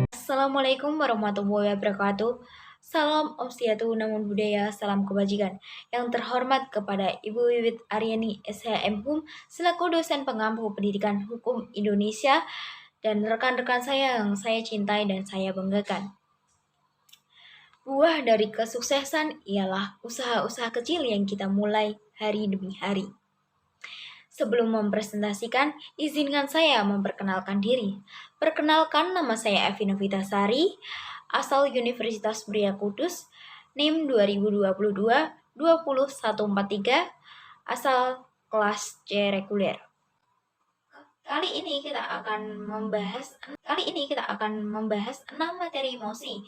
Assalamualaikum warahmatullahi wabarakatuh. Salam Om Swastiastu, Namo Buddhaya, salam kebajikan. Yang terhormat kepada Ibu Wiwit Aryani, SHM Hum, selaku dosen pengampu pendidikan hukum Indonesia, dan rekan-rekan saya yang saya cintai dan saya banggakan. Buah dari kesuksesan ialah usaha-usaha kecil yang kita mulai hari demi hari. Sebelum mempresentasikan, izinkan saya memperkenalkan diri. Perkenalkan, nama saya Evi Novitasari, asal Universitas Muria Kudus, NIM 2022-20143, asal kelas C reguler. Kali ini kita akan membahas 6 materi emosi.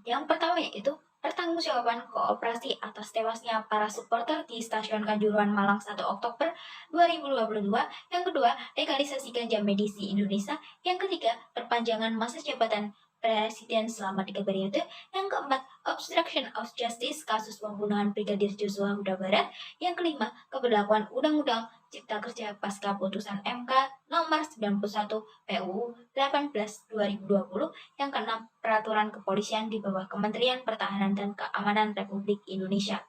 Yang pertama yaitu pertanggungjawaban kooperasi atas tewasnya para supporter di Stasiun Kanjuruhan Malang 1 Oktober 2022. Yang kedua, legalisasi ganja medis di Indonesia. Yang ketiga, perpanjangan masa jabatan Presiden selama 3 periode. Yang keempat, obstruction of justice kasus pembunuhan Brigadir Joshua Huta Barat. Yang kelima, keberlakuan Undang-Undang Cipta Kerja pasca putusan MK nomor 91 PUU 18/2020. Yang keenam, peraturan kepolisian di bawah Kementerian Pertahanan dan Keamanan Republik Indonesia.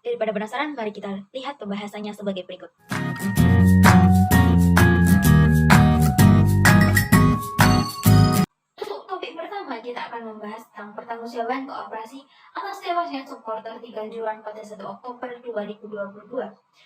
Daripada penasaran, mari kita lihat pembahasannya sebagai berikut. Kita akan membahas tentang pertanggungjawaban kooperasi atas tewasnya supporter di Kanjuruhan pada 1 Oktober 2022.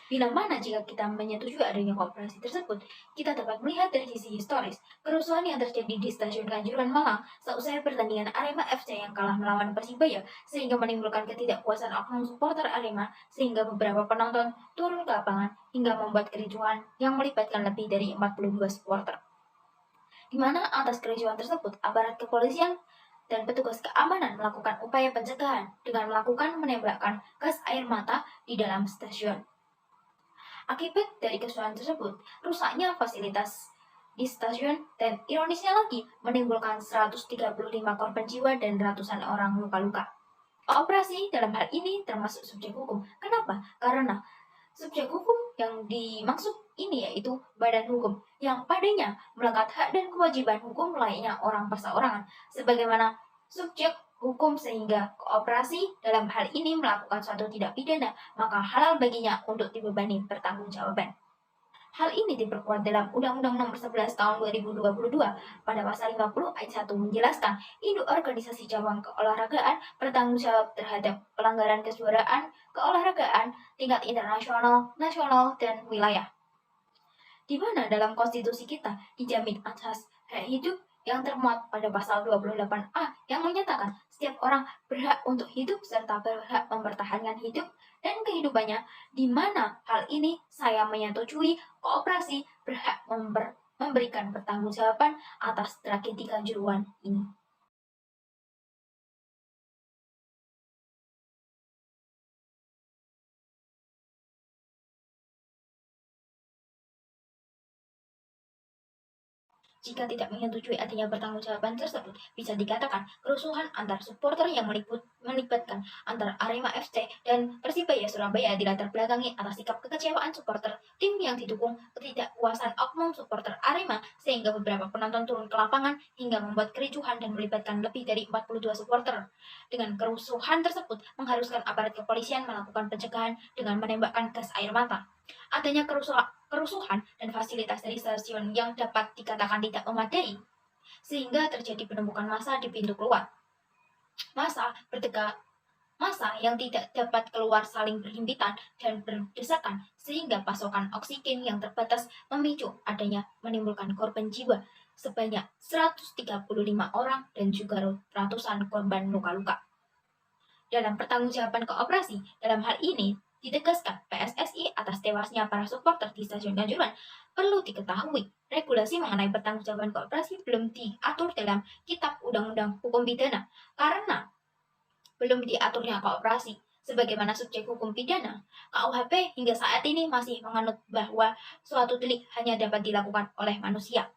Bila mana jika kita menyetujui adanya kooperasi tersebut, kita dapat melihat dari sisi historis kerusuhan yang terjadi di Stasiun Kanjuruhan Malang seusai pertandingan Arema FC yang kalah melawan Persibaya, sehingga menimbulkan ketidakpuasan oknum supporter Arema, sehingga beberapa penonton turun ke lapangan hingga membuat kericuhan yang melibatkan lebih dari 42 supporter. Di mana atas kericuhan tersebut, aparat kepolisian dan petugas keamanan melakukan upaya pencegahan dengan melakukan menembakkan gas air mata di dalam stasiun. Akibat dari kerusuhan tersebut, rusaknya fasilitas di stasiun dan ironisnya lagi menimbulkan 135 korban jiwa dan ratusan orang luka-luka. Operasi dalam hal ini termasuk subjek hukum. Kenapa? Karena subjek hukum yang dimaksud ini yaitu badan hukum yang padanya melekat hak dan kewajiban hukum lainnya orang perseorangan sebagaimana subjek hukum, sehingga kooperasi dalam hal ini melakukan suatu tindak pidana, maka halal baginya untuk dibebani pertanggungjawaban. Hal ini diperkuat dalam Undang-Undang Nomor 11 Tahun 2022 pada pasal 50 ayat 1 menjelaskan induk organisasi cabang keolahragaan bertanggung jawab terhadap pelanggaran kejuaraan keolahragaan tingkat internasional, nasional, dan wilayah. Di mana dalam konstitusi kita dijamin asas hak hidup yang termuat pada pasal 28A yang menyatakan setiap orang berhak untuk hidup serta berhak mempertahankan hidup dan kehidupannya, di mana hal ini saya menyetujui kooperasi berhak memberikan pertanggungjawaban atas tragedi Kanjuruhan ini. Jika tidak menyetujui adanya pertanggungjawaban tersebut, bisa dikatakan kerusuhan antar supporter yang melibatkan antara Arema FC dan Persibaya Surabaya dilatar belakangi atas sikap kekecewaan supporter tim yang didukung ketidakpuasan oknum supporter Arema, sehingga beberapa penonton turun ke lapangan hingga membuat kericuhan dan melibatkan lebih dari 42 supporter. Dengan kerusuhan tersebut mengharuskan aparat kepolisian melakukan pencegahan dengan menembakkan gas air mata. Adanya kerusuhan dan fasilitas dari stasiun yang dapat dikatakan tidak memadai, sehingga terjadi penumpukan massa di pintu keluar. Massa yang tidak dapat keluar saling berhimpitan dan berdesakan, sehingga pasokan oksigen yang terbatas memicu adanya menimbulkan korban jiwa sebanyak 135 orang dan juga ratusan korban luka-luka. Dalam pertanggungjawaban kooperasi, dalam hal ini ditegaskan PSSI atas tewasnya para supporter di Stasiun Kanjuruhan. Perlu diketahui, regulasi mengenai pertanggungjawaban kooperasi belum diatur dalam Kitab Undang-Undang Hukum Pidana karena belum diaturnya kooperasi sebagaimana subjek hukum pidana. KUHP hingga saat ini masih menganut bahwa suatu delik hanya dapat dilakukan oleh manusia.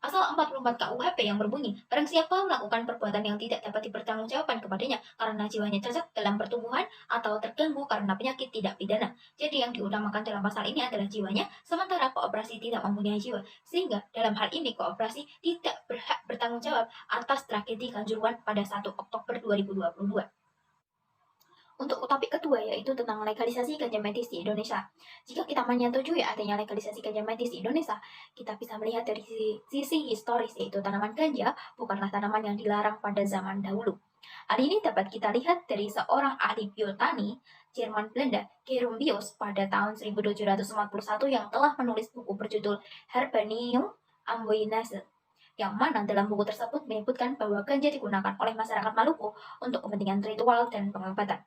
Pasal 44 KUHP yang berbunyi, barang siapa melakukan perbuatan yang tidak dapat dipertanggungjawabkan kepadanya karena jiwanya cacat dalam pertumbuhan atau terganggu karena penyakit tidak pidana. Jadi yang diutamakan dalam pasal ini adalah jiwanya, sementara kooperasi tidak mempunyai jiwa. Sehingga dalam hal ini kooperasi tidak berhak bertanggung jawab atas tragedi Kanjuruhan pada 1 Oktober 2022. Untuk topik kedua yaitu tentang legalisasi ganja medis di Indonesia. Jika kita menyetujui adanya legalisasi ganja medis di Indonesia, kita bisa melihat dari sisi historis yaitu tanaman ganja bukanlah tanaman yang dilarang pada zaman dahulu. Hal ini dapat kita lihat dari seorang ahli biotani Jerman Belanda, Gerumbius, pada tahun 1741 yang telah menulis buku berjudul Herbarium Amboinense, yang mana dalam buku tersebut menyebutkan bahwa ganja digunakan oleh masyarakat Maluku untuk kepentingan ritual dan pengobatan.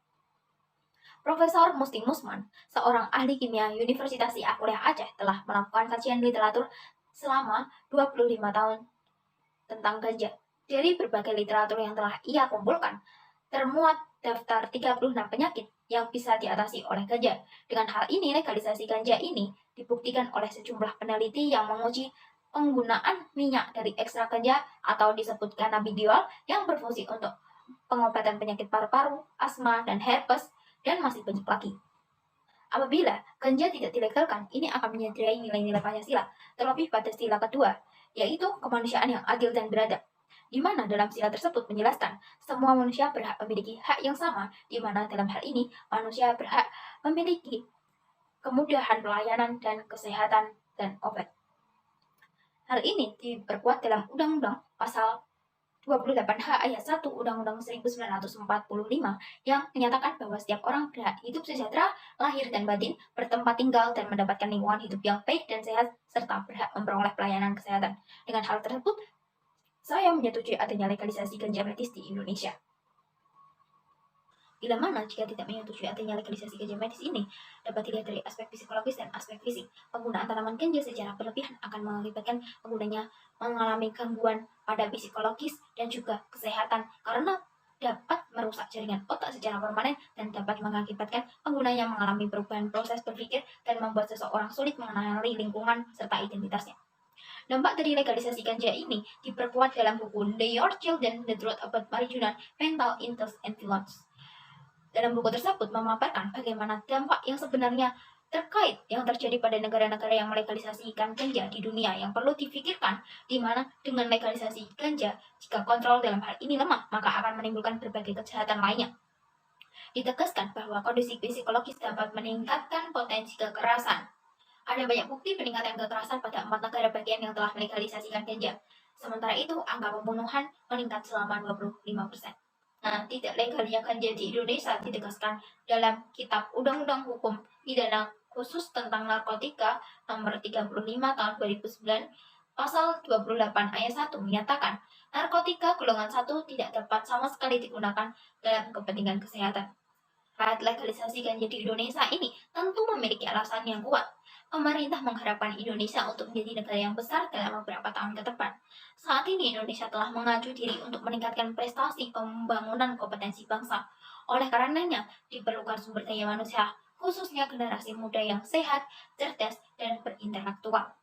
Profesor Musti Musman, seorang ahli kimia Universitas Kuliah Aceh, telah melakukan kajian literatur selama 25 tahun tentang ganja. Dari berbagai literatur yang telah ia kumpulkan, termuat daftar 36 penyakit yang bisa diatasi oleh ganja. Dengan hal ini, legalisasi ganja ini dibuktikan oleh sejumlah peneliti yang menguji penggunaan minyak dari ekstrak ganja atau disebut cannabidiol yang berfungsi untuk pengobatan penyakit paru-paru, asma, dan herpes, dan masih banyak lagi. Apabila ganja tidak dilegalkan, ini akan menyadari nilai-nilai Pancasila, terlebih pada sila kedua, yaitu kemanusiaan yang adil dan beradab, di mana dalam sila tersebut menjelaskan semua manusia berhak memiliki hak yang sama, di mana dalam hal ini manusia berhak memiliki kemudahan pelayanan dan kesehatan dan obat. Hal ini diperkuat dalam Undang-Undang Pasal 28H ayat 1 Undang-Undang 1945 yang menyatakan bahwa setiap orang berhak hidup sejahtera, lahir dan batin, bertempat tinggal dan mendapatkan lingkungan hidup yang baik dan sehat, serta berhak memperoleh pelayanan kesehatan. Dengan hal tersebut, saya menyetujui adanya legalisasi ganja medis di Indonesia. Bila mana jika tidak menyetujui adanya legalisasi ganja medis ini, dapat dilihat dari aspek psikologis dan aspek fisik. Penggunaan tanaman ganja secara berlebihan akan mengakibatkan penggunanya mengalami gangguan pada psikologis dan juga kesehatan karena dapat merusak jaringan otak secara permanen dan dapat mengakibatkan penggunanya mengalami perubahan proses berpikir dan membuat seseorang sulit mengenali lingkungan serta identitasnya. Dampak dari legalisasi ganja ini diperkuat dalam buku The Your Children, The Truth About Marijuana, Mental Illness and Violence. Dalam buku tersebut memaparkan bagaimana dampak yang sebenarnya terkait yang terjadi pada negara-negara yang melegalisasikan ganja di dunia yang perlu dipikirkan, di mana dengan legalisasi ganja, jika kontrol dalam hal ini lemah, maka akan menimbulkan berbagai kejahatan lainnya. Ditegaskan bahwa kondisi psikologis dapat meningkatkan potensi kekerasan. Ada banyak bukti peningkatan kekerasan pada 4 negara bagian yang telah melegalisasikan ganja. Sementara itu, angka pembunuhan meningkat selama 25%. Nah, tidak legalnya ganja di Indonesia ditegaskan dalam Kitab Undang-Undang Hukum Pidana Khusus tentang Narkotika Nomor 35 Tahun 2009, Pasal 28 Ayat 1 menyatakan, narkotika golongan 1 tidak dapat sama sekali digunakan dalam kepentingan kesehatan. Saat legalisasi ganja di Indonesia ini tentu memiliki alasan yang kuat. Pemerintah mengharapkan Indonesia untuk menjadi negara yang besar dalam beberapa tahun ke depan. Saat ini Indonesia telah mengacu diri untuk meningkatkan prestasi pembangunan kompetensi bangsa. Oleh karenanya, diperlukan sumber daya manusia, khususnya generasi muda yang sehat, cerdas, dan berintelektual.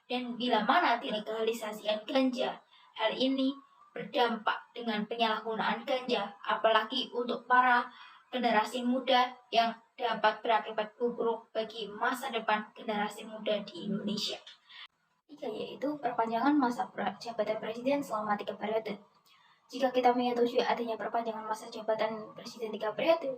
Dan bila mana dilegalisasikan ganja, hal ini berdampak dengan penyalahgunaan ganja, apalagi untuk para generasi muda yang dapat berakibat buruk bagi masa depan generasi muda di Indonesia. Tiga, yaitu perpanjangan masa jabatan presiden selama 3 periode. Jika kita menyetujui adanya perpanjangan masa jabatan presiden 3 periode,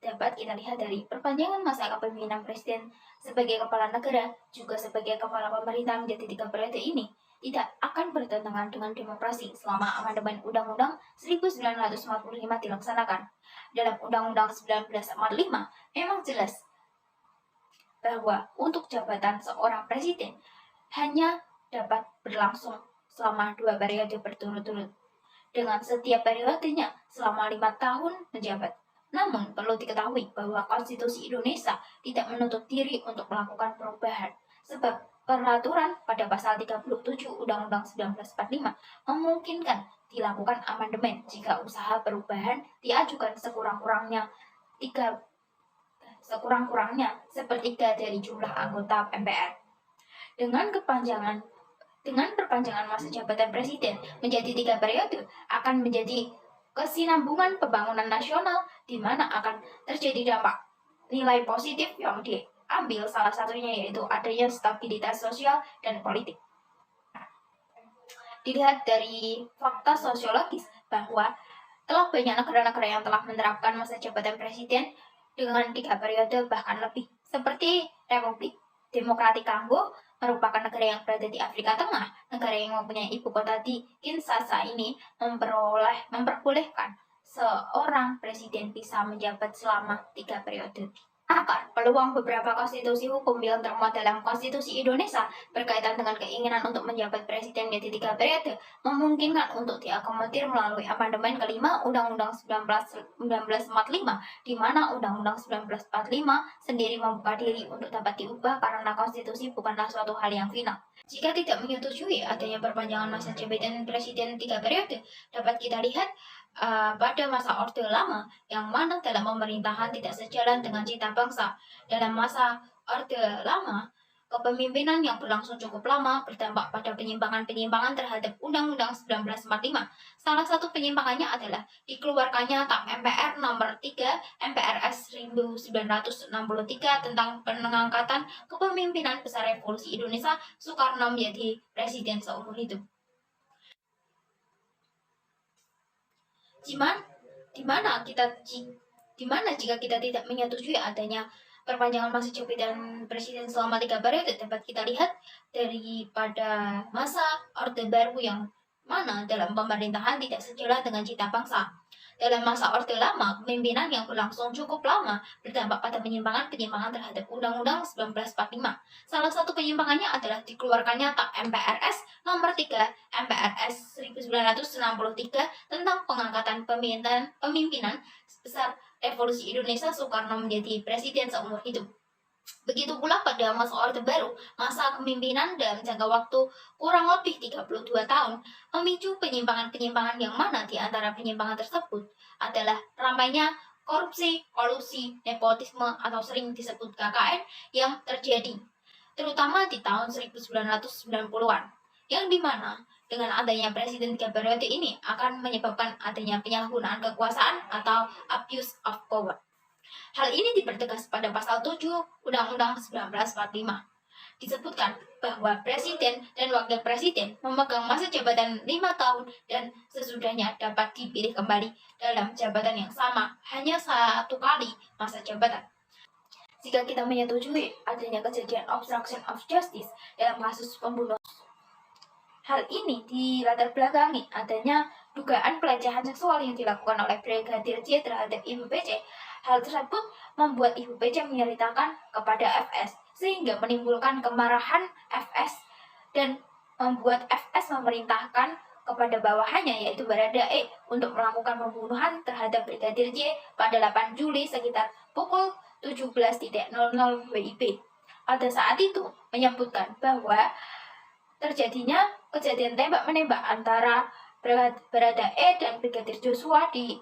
dapat kita lihat dari perpanjangan masa kepemimpinan presiden sebagai kepala negara juga sebagai kepala pemerintah menjadi 3 periode ini tidak akan bertentangan dengan demokrasi selama amandemen Undang-Undang 1945 dilaksanakan. Dalam Undang-Undang 1945 memang jelas bahwa untuk jabatan seorang presiden hanya dapat berlangsung selama 2 periode berturut-turut, dengan setiap periodenya selama 5 tahun menjabat. Namun, perlu diketahui bahwa Konstitusi Indonesia tidak menutup diri untuk melakukan perubahan, sebab peraturan pada pasal 37 Undang-Undang 1945 memungkinkan dilakukan amandemen jika usaha perubahan diajukan sekurang-kurangnya sepertiga dari jumlah anggota MPR. Dengan kepanjangan Dengan perpanjangan masa jabatan presiden menjadi 3 periode, akan menjadi kesinambungan pembangunan nasional di mana akan terjadi dampak nilai positif yang diambil, salah satunya yaitu adanya stabilitas sosial dan politik. Dilihat dari fakta sosiologis bahwa telah banyak negara-negara yang telah menerapkan masa jabatan presiden dengan 3 periode bahkan lebih, seperti Republik Demokratik Kongo merupakan negara yang berada di Afrika Tengah. Negara yang mempunyai ibu kota di Kinshasa ini memperbolehkan seorang presiden bisa menjabat selama 3 periode. Maka, peluang beberapa konstitusi hukum yang termuat dalam Konstitusi Indonesia berkaitan dengan keinginan untuk menjabat presiden menjadi 3 periode memungkinkan untuk diakomodir melalui amandemen kelima Undang-Undang 1945, di mana Undang-Undang 1945 sendiri membuka diri untuk dapat diubah karena konstitusi bukanlah suatu hal yang final. Jika tidak menyetujui adanya perpanjangan masa jabatan presiden 3 periode, dapat kita lihat pada masa Orde Lama, yang mana dalam pemerintahan tidak sejalan dengan cita bangsa. Dalam masa Orde Lama, kepemimpinan yang berlangsung cukup lama berdampak pada penyimpangan-penyimpangan terhadap Undang-Undang 1945. Salah satu penyimpangannya adalah dikeluarkannya TAP MPR nomor 3 MPRS 1963 tentang pengangkatan kepemimpinan besar Revolusi Indonesia Soekarno menjadi presiden seumur hidup. Di mana jika kita tidak menyetujui adanya perpanjangan masa jabatan presiden selama 3 periode, dapat kita lihat daripada masa Orde Baru yang mana dalam pemerintahan tidak sejalan dengan cita bangsa. Dalam masa Orde Lama, kepemimpinan yang berlangsung cukup lama berdampak pada penyimpangan-penyimpangan terhadap Undang-Undang 1945. Salah satu penyimpangannya adalah dikeluarkannya TAP MPRS nomor 3 MPRS 1963 tentang pengangkatan pemimpinan besar Revolusi Indonesia Soekarno menjadi presiden seumur hidup. Begitu pula pada masa Orde Baru, masa kepemimpinan dalam jangka waktu kurang lebih 32 tahun, memicu penyimpangan-penyimpangan yang mana di antara penyimpangan tersebut adalah ramainya korupsi, kolusi, nepotisme atau sering disebut KKN yang terjadi, terutama di tahun 1990-an, yang dimana dengan adanya presiden 3 periode ini akan menyebabkan adanya penyalahgunaan kekuasaan atau abuse of power. Hal ini dipertegas pada pasal 7 Undang-Undang 1945. Disebutkan bahwa presiden dan wakil presiden memegang masa jabatan 5 tahun dan sesudahnya dapat dipilih kembali dalam jabatan yang sama hanya 1 kali masa jabatan. Jika kita menyetujui adanya kejadian obstruction of justice dalam kasus pembunuhan, hal ini dilatar belakangi adanya dugaan pelecehan seksual yang dilakukan oleh Brigadir J terhadap Ibu PC. Hal tersebut membuat Ibu PC menyeritakan kepada FS, sehingga menimbulkan kemarahan FS dan membuat FS memerintahkan kepada bawahannya yaitu Baradae untuk melakukan pembunuhan terhadap Brigadir J pada 8 Juli sekitar pukul 17.00 WIB. Pada saat itu menyebutkan bahwa terjadinya kejadian tembak-menembak antara Baradae dan Brigadir Joshua di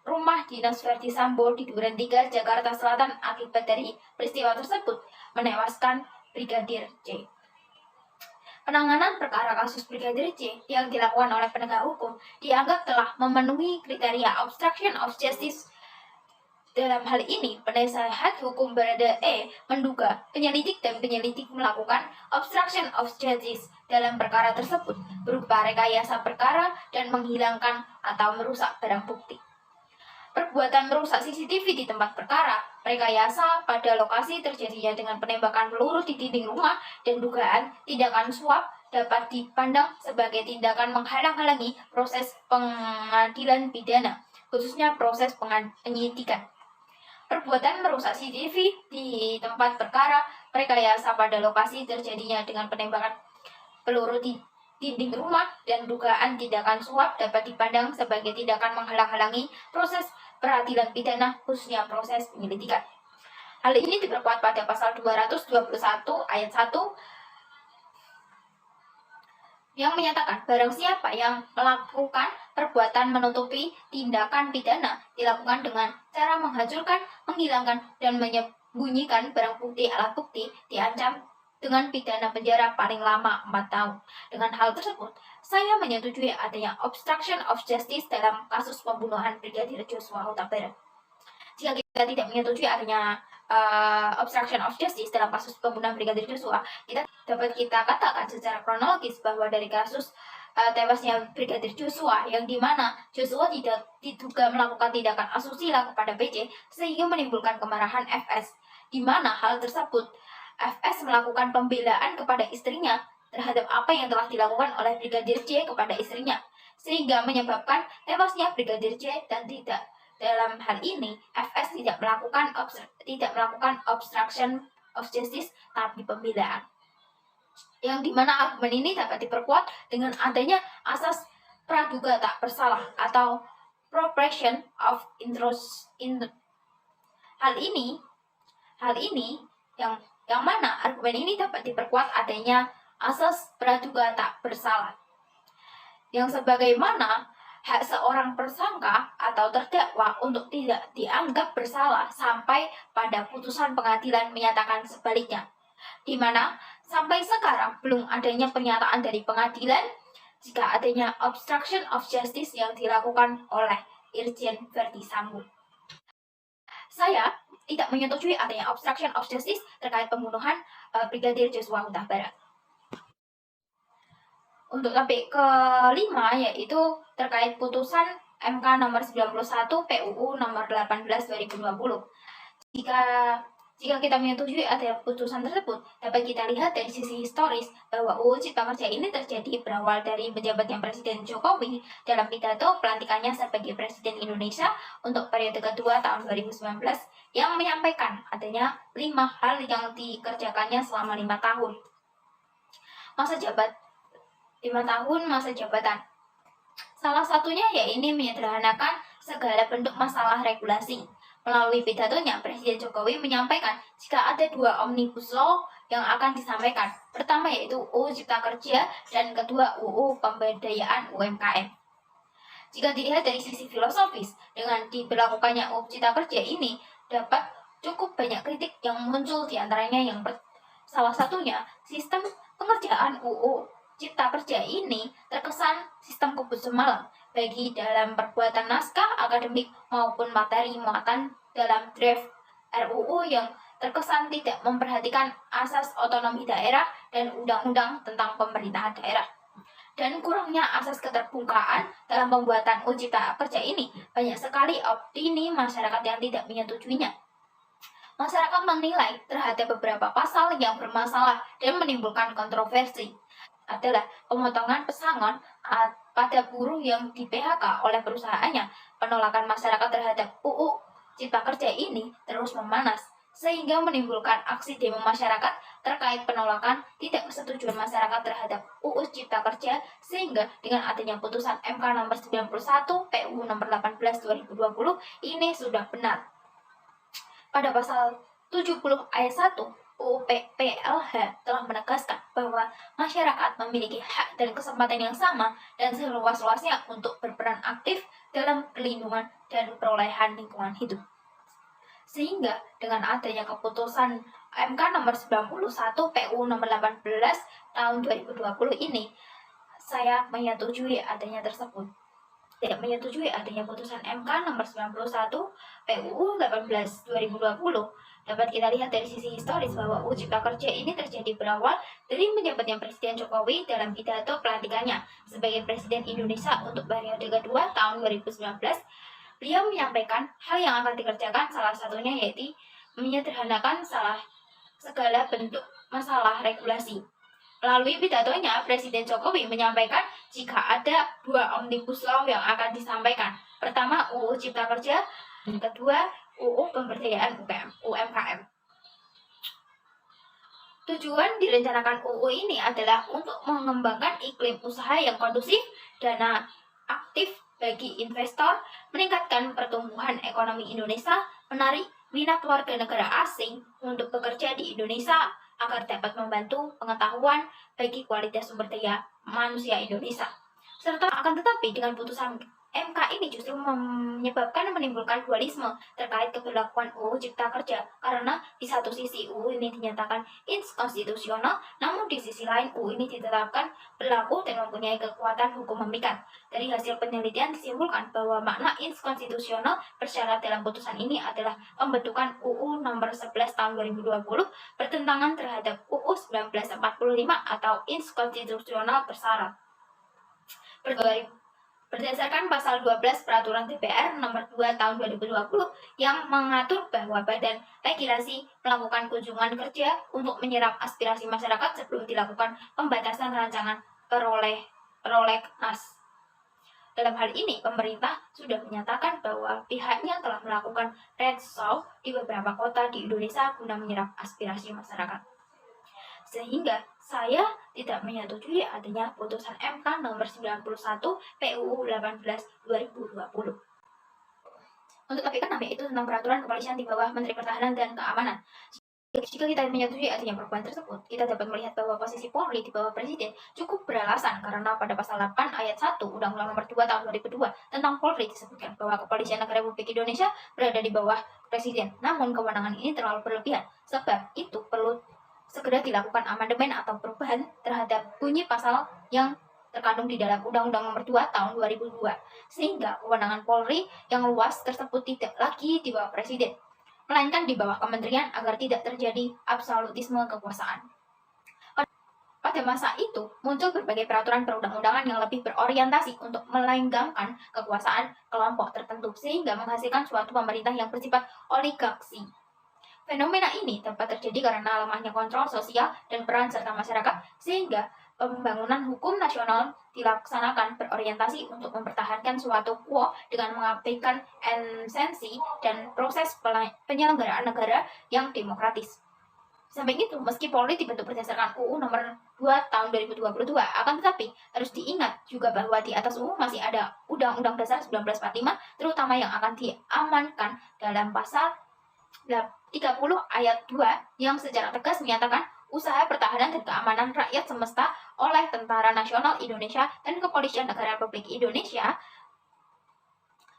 rumah dinas Verdi Sambo di Duren 3, Jakarta Selatan. Akibat dari peristiwa tersebut menewaskan Brigadir J. Penanganan perkara kasus Brigadir J yang dilakukan oleh penegak hukum dianggap telah memenuhi kriteria obstruction of justice. Dalam hal ini, penasehat hukum Baradae menduga penyelidik melakukan obstruction of justice dalam perkara tersebut berupa rekayasa perkara dan menghilangkan atau merusak barang bukti. Perbuatan merusak CCTV di tempat perkara, rekayasa pada lokasi terjadinya dengan penembakan peluru di dinding rumah, dan dugaan tindakan suap dapat dipandang sebagai tindakan menghalang-halangi proses pengadilan pidana, khususnya proses penyidikan. Perbuatan merusak CCTV di tempat perkara, rekayasa pada lokasi terjadinya dengan penembakan peluru di dinding rumah, dan dugaan tindakan suap dapat dipandang sebagai tindakan menghalang-halangi proses peradilan pidana, khususnya proses penyelidikan. Hal ini diperkuat pada pasal 221 ayat 1 yang menyatakan barang siapa yang melakukan perbuatan menutupi tindakan pidana dilakukan dengan cara menghancurkan, menghilangkan, dan menyembunyikan barang bukti, alat bukti, diancam dengan pidana penjara paling lama 4 tahun. Dengan hal tersebut, saya menyetujui adanya obstruction of justice dalam kasus pembunuhan Brigadir Joshua Huta Barat. Jika kita tidak menyetujui adanya obstruction of justice dalam kasus pembunuhan Brigadir Joshua, dapat kita katakan secara kronologis bahwa dari kasus tewasnya Brigadir Joshua yang dimana Joshua tidak diduga melakukan tindakan asusila kepada PJ sehingga menimbulkan kemarahan FS, di mana hal tersebut FS melakukan pembelaan kepada istrinya terhadap apa yang telah dilakukan oleh Brigadir J kepada istrinya, sehingga menyebabkan tewasnya Brigadir J. Dan tidak dalam hal ini FS tidak melakukan obstruction of justice tapi pembelaan, yang dimana argumen ini dapat diperkuat dengan adanya asas praduga tak bersalah atau proportion of interest in hal ini yang mana argumen ini dapat diperkuat adanya asas praduga tak bersalah, yang sebagaimana hak seorang tersangka atau terdakwa untuk tidak dianggap bersalah sampai pada putusan pengadilan menyatakan sebaliknya, di mana sampai sekarang belum adanya pernyataan dari pengadilan jika adanya obstruction of justice yang dilakukan oleh Irjen Verdi Sambo. Saya tidak menyetujui adanya obstruction of justice terkait pembunuhan Brigadir Joshua Huta Barat. Untuk topik kelima yaitu terkait putusan MK nomor 91 PUU nomor 18 2020. Jika kita menyetujui ada putusan tersebut, dapat kita lihat dari sisi historis bahwa UU Cipta Kerja ini terjadi berawal dari menjabatnya Presiden Jokowi dalam pidato pelantikannya sebagai Presiden Indonesia untuk periode kedua tahun 2019 yang menyampaikan adanya 5 hal yang dikerjakannya selama 5 tahun masa jabatan. Salah satunya yaitu menyederhanakan segala bentuk masalah regulasi. Melalui pidatonya, Presiden Jokowi menyampaikan jika ada 2 omnibus law yang akan disampaikan. Pertama yaitu UU Cipta Kerja dan kedua UU Pemberdayaan UMKM. Jika dilihat dari sisi filosofis, dengan diberlakukannya UU Cipta Kerja ini dapat cukup banyak kritik yang muncul, diantaranya salah satunya sistem pengerjaan UU Cipta Kerja ini terkesan sistem kebut semalam bagi dalam perbuatan naskah akademik maupun materi muatan dalam draft RUU yang terkesan tidak memperhatikan asas otonomi daerah dan undang-undang tentang pemerintahan daerah. Dan kurangnya asas keterbukaan dalam pembuatan UU Cipta Kerja ini, banyak sekali opini masyarakat yang tidak menyetujuinya. Masyarakat menilai terhadap beberapa pasal yang bermasalah dan menimbulkan kontroversi adalah pemotongan pesangon pada buruh yang di PHK oleh perusahaannya. Penolakan masyarakat terhadap UU Cipta Kerja ini terus memanas, sehingga menimbulkan aksi demo masyarakat terkait penolakan tidak kesetujuan masyarakat terhadap UU Cipta Kerja, sehingga dengan adanya putusan MK nomor 91 PUU nomor 18 2020 ini sudah benar. Pada pasal 70 ayat 1 UU PLH telah menegaskan bahwa masyarakat memiliki hak dan kesempatan yang sama dan seluas-luasnya untuk berperan aktif dalam perlindungan dan perolehan lingkungan hidup. Sehingga dengan adanya keputusan MK nomor 91 PUU nomor 18 tahun 2020 ini, saya menyetujui adanya tersebut. Tidak menyetujui adanya putusan MK nomor 91 PUU 18 2020. Dapat kita lihat dari sisi historis bahwa UU Cipta Kerja ini terjadi berawal dari menjabatnya Presiden Jokowi dalam pidato pelantikannya sebagai Presiden Indonesia untuk periode kedua tahun 2019. Beliau menyampaikan hal yang akan dikerjakan, salah satunya yaitu menyederhanakan segala bentuk masalah regulasi. Melalui pidatonya, Presiden Jokowi menyampaikan jika ada 2 omnibus law yang akan disampaikan. Pertama, UU Cipta Kerja, dan kedua, UU Pemberdayaan UMKM. Tujuan direncanakan UU ini adalah untuk mengembangkan iklim usaha yang kondusif, dana aktif bagi investor, meningkatkan pertumbuhan ekonomi Indonesia, menarik minat warga negara asing untuk bekerja di Indonesia agar dapat membantu pengetahuan bagi kualitas sumber daya manusia Indonesia. Serta akan tetapi dengan putusan MK ini justru menimbulkan dualisme terkait keberlakuan UU Cipta Kerja, karena di satu sisi UU ini dinyatakan inkonstitusional, namun di sisi lain UU ini ditetapkan berlaku dan mempunyai kekuatan hukum memikat. Dari hasil penelitian disimpulkan bahwa makna inkonstitusional bersyarat dalam putusan ini adalah pembentukan UU nomor 11 tahun 2020 bertentangan terhadap UU 1945 atau inkonstitusional bersyarat. Berdasarkan pasal 12 Peraturan DPR nomor 2 tahun 2020 yang mengatur bahwa Badan Legislasi melakukan kunjungan kerja untuk menyerap aspirasi masyarakat sebelum dilakukan pembatasan rancangan prolegnas. Dalam hal ini, pemerintah sudah menyatakan bahwa pihaknya telah melakukan roadshow di beberapa kota di Indonesia guna menyerap aspirasi masyarakat. Sehingga saya tidak menyetujui adanya putusan MK nomor 91 PUU 18 2020. Untuk topik keenam, yaitu tentang peraturan kepolisian di bawah Menteri Pertahanan dan Keamanan. Jika kita menyetujui adanya perubahan tersebut, kita dapat melihat bahwa posisi Polri di bawah Presiden cukup beralasan, karena pada pasal 8 ayat 1 Undang-Undang nomor 2 tahun 2002 tentang Polri disebutkan bahwa Kepolisian Negara Republik Indonesia berada di bawah Presiden. Namun kewenangan ini terlalu berlebihan, sebab itu perlu segera dilakukan amandemen atau perubahan terhadap bunyi pasal yang terkandung di dalam Undang-Undang nomor 2 tahun 2002, sehingga kewenangan Polri yang luas tersebut tidak lagi di bawah Presiden, melainkan di bawah kementerian agar tidak terjadi absolutisme kekuasaan. Pada masa itu, muncul berbagai peraturan perundang-undangan yang lebih berorientasi untuk melenggangkan kekuasaan kelompok tertentu, sehingga menghasilkan suatu pemerintah yang bersifat oligarki. Fenomena ini dapat terjadi karena lemahnya kontrol sosial dan peran serta masyarakat, sehingga pembangunan hukum nasional dilaksanakan berorientasi untuk mempertahankan suatu quo dengan mengabaikan esensi dan proses penyelenggaraan negara yang demokratis. Sampai itu, meski Polri dibentuk berdasarkan UU nomor 2 tahun 2022, akan tetapi harus diingat juga bahwa di atas UU masih ada Undang-Undang Dasar 1945, terutama yang akan diamankan dalam pasal 30 ayat 2 yang secara tegas menyatakan usaha pertahanan dan keamanan rakyat semesta oleh Tentara Nasional Indonesia dan Kepolisian Negara Republik Indonesia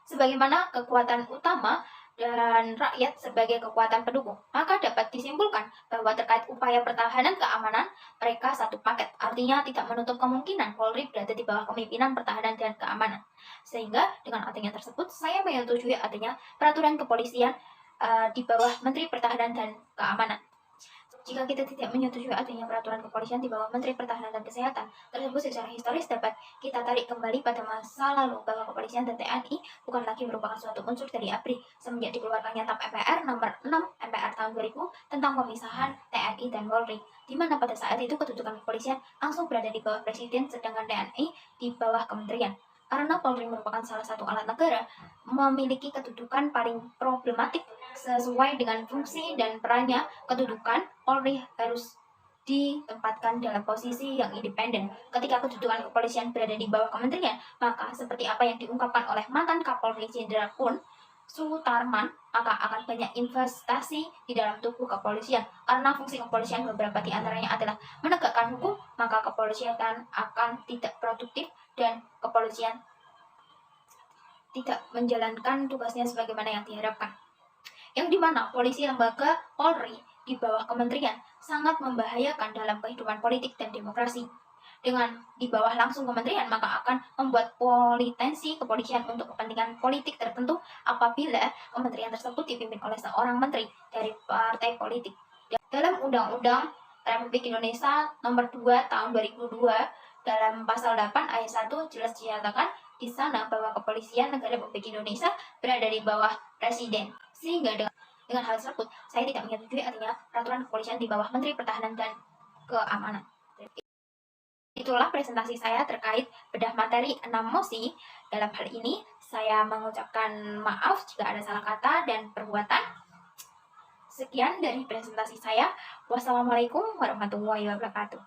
sebagaimana kekuatan utama dan rakyat sebagai kekuatan pendukung. Maka dapat disimpulkan bahwa terkait upaya pertahanan keamanan, mereka satu paket, artinya tidak menutup kemungkinan Polri berada di bawah kepemimpinan pertahanan dan keamanan. Sehingga dengan adanya tersebut, saya menyetujui adanya peraturan kepolisian di bawah Menteri Pertahanan dan Keamanan. Jika kita tidak menyetujui adanya peraturan kepolisian di bawah Menteri Pertahanan dan Kesehatan tersebut, secara historis dapat kita tarik kembali pada masa lalu bahwa kepolisian dan TNI bukan lagi merupakan suatu unsur dari ABRI semenjak dikeluarkannya TAP MPR nomor 6 MPR tahun 2000 tentang pemisahan TNI dan Polri, di mana pada saat itu kedudukan kepolisian langsung berada di bawah Presiden, sedangkan TNI di bawah kementerian. Karena Polri merupakan salah satu alat negara, memiliki kedudukan paling problematik sesuai dengan fungsi dan perannya. Kedudukan Polri harus ditempatkan dalam posisi yang independen. Ketika kedudukan kepolisian berada di bawah kementerian, maka seperti apa yang diungkapkan oleh mantan Kapolri Jenderal Kun Sutarman, maka akan banyak investasi di dalam tubuh kepolisian. Karena fungsi kepolisian beberapa di antaranya adalah menegakkan hukum, maka kepolisian akan tidak produktif dan kepolisian tidak menjalankan tugasnya sebagaimana yang diharapkan. Yang dimana polisi lembaga Polri di bawah kementerian sangat membahayakan dalam kehidupan politik dan demokrasi. Dengan di bawah langsung kementerian, maka akan membuat politensi kepolisian untuk kepentingan politik tertentu apabila kementerian tersebut dipimpin oleh seorang menteri dari partai politik. Dalam Undang-Undang Republik Indonesia nomor 2 tahun 2002 dalam pasal 8 ayat 1 jelas dinyatakan di sana bahwa kepolisian negara Republik Indonesia berada di bawah Presiden. Sehingga dengan hal tersebut, saya tidak menyetujui adanya peraturan kepolisian di bawah Menteri Pertahanan dan Keamanan. Itulah presentasi saya terkait bedah materi 6 mosi. Dalam hal ini, saya mengucapkan maaf jika ada salah kata dan perbuatan. Sekian dari presentasi saya. Wassalamualaikum warahmatullahi wabarakatuh.